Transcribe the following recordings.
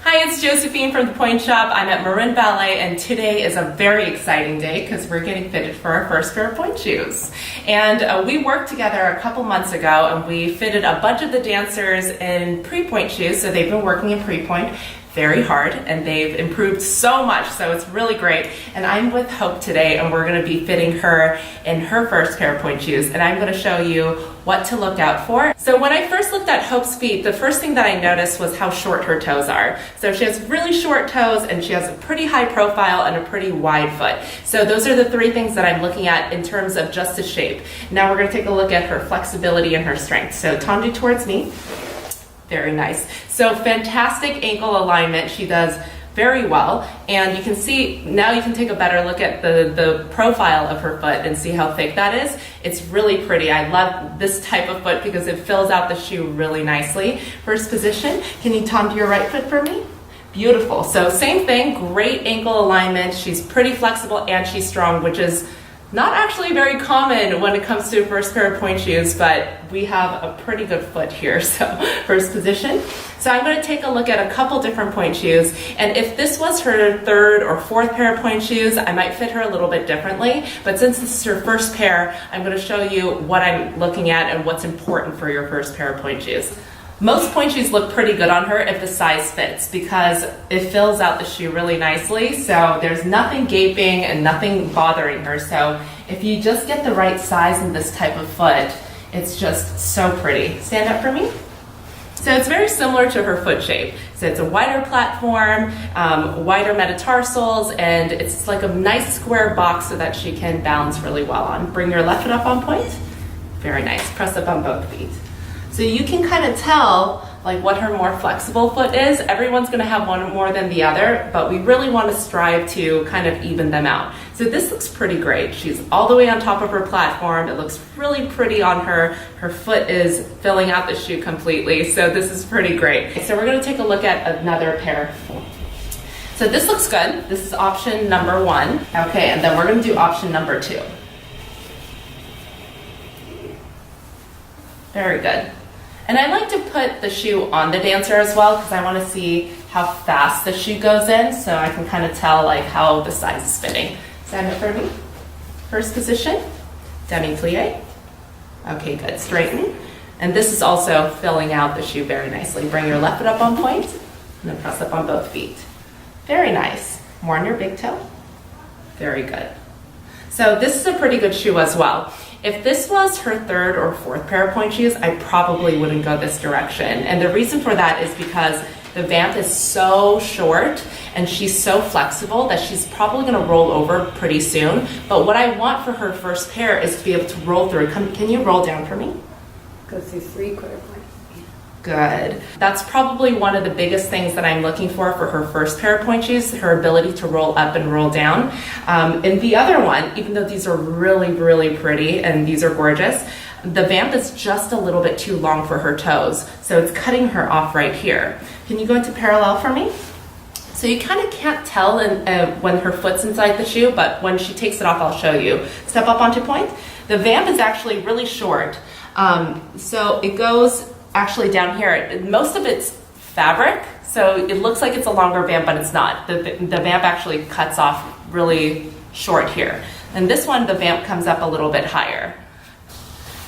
Hi, it's Josephine from the Pointe shop. I'm at Marin Ballet, and today is a very exciting day because we're getting fitted for our first pair of Pointe shoes. And we worked together a couple months ago, and we fitted a bunch of the dancers in pre-Pointe shoes. So they've been working in pre-Pointe very hard, and they've improved so much, so it's really great. And I'm with Hope today, and we're going to be fitting her in her first pair of Pointe shoes, and I'm going to show you what to look out for. So when I first looked at Hope's feet, the first thing that I noticed was how short her toes are. So she has really short toes, and she has a pretty high profile and a pretty wide foot. So those are the three things that I'm looking at in terms of just the shape. Now we're going to take a look at her flexibility and her strength. So tendu towards me. Very nice. So fantastic ankle alignment. She does very well. And you can see, now you can take a better look at the profile of her foot and see how thick that is. It's really pretty. I love this type of foot because it fills out the shoe really nicely. First position, can you turn to your right foot for me? Beautiful. So same thing, great ankle alignment. She's pretty flexible and she's strong, which is not actually very common when it comes to first pair of Pointe shoes, but we have a pretty good foot here. So first position. So I'm going to take a look at a couple different Pointe shoes, and if this was her third or fourth pair of Pointe shoes, I might fit her a little bit differently, but since this is her first pair, I'm going to show you what I'm looking at and what's important for your first pair of Pointe shoes. Most Pointe shoes look pretty good on her if the size fits because it fills out the shoe really nicely, so there's nothing gaping and nothing bothering her. So if you just get the right size in this type of foot, it's just so pretty. Stand up for me. So it's very similar to her foot shape. So it's a wider platform, wider metatarsals, and it's like a nice square box so that she can balance really well on. Bring your left foot up on point. Very nice. Press up on both feet. So you can kind of tell like what her more flexible foot is. Everyone's going to have one more than the other, but we really want to strive to kind of even them out. So this looks pretty great. She's all the way on top of her platform. It looks really pretty on her. Her foot is filling out the shoe completely. So this is pretty great. So we're going to take a look at another pair. So this looks good. This is option number 1. Okay, and then we're going to do option number 2. Very good. And I like to put the shoe on the dancer as well because I want to see how fast the shoe goes in, so I can kind of tell like how the size is fitting. Stand up for me. First position, demi-plie. Okay, good. Straighten. And this is also filling out the shoe very nicely. Bring your left foot up on point, and then press up on both feet. Very nice. More on your big toe. Very good. So this is a pretty good shoe as well. If this was her third or fourth pair of Pointe shoes, I probably wouldn't go this direction. And the reason for that is because the vamp is so short and she's so flexible that she's probably going to roll over pretty soon. But what I want for her first pair is to be able to roll through. Can you roll down for me? Go through 3/4 point. Good. That's probably one of the biggest things that I'm looking for her first pair of Pointe shoes, her ability to roll up and roll down. And the other one, even though these are really, really pretty and these are gorgeous, the vamp is just a little bit too long for her toes. So it's cutting her off right here. Can you go into parallel for me? So you kind of can't tell when her foot's inside the shoe, but when she takes it off, I'll show you. Step up onto point. The vamp is actually really short. So it goes actually down here. Most of it's fabric, so it looks like it's a longer vamp, but it's not. The vamp actually cuts off really short here. And this one, the vamp comes up a little bit higher.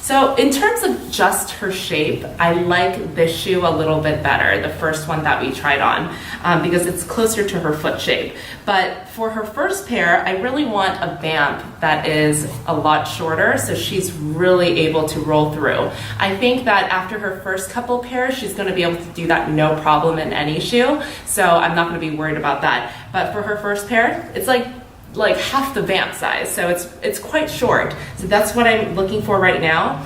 So in terms of just her shape, I like this shoe a little bit better, the first one that we tried on, because it's closer to her foot shape. But for her first pair, I really want a vamp that is a lot shorter, so she's really able to roll through. I think that after her first couple pairs, she's going to be able to do that no problem in any shoe, so I'm not going to be worried about that. But for her first pair, it's like half the vamp size, so it's quite short. So that's what I'm looking for right now.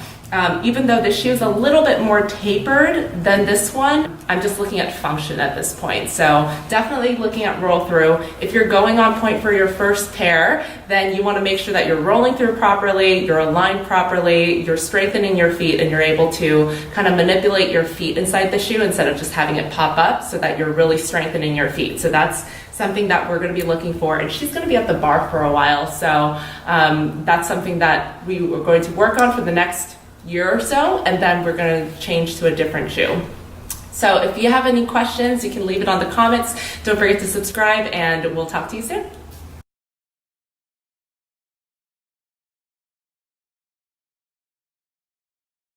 Even though this shoe is a little bit more tapered than this one, I'm just looking at function at this point. So definitely looking at roll through. If you're going on point for your first pair, then you want to make sure that you're rolling through properly, you're aligned properly, you're strengthening your feet, and you're able to kind of manipulate your feet inside the shoe instead of just having it pop up, so that you're really strengthening your feet. So that's something that we're going to be looking for, and she's going to be at the bar for a while, so that's something that we are going to work on for the next year or so, and then we're going to change to a different shoe. So if you have any questions, you can leave it on the comments. Don't forget to subscribe, and we'll talk to you soon.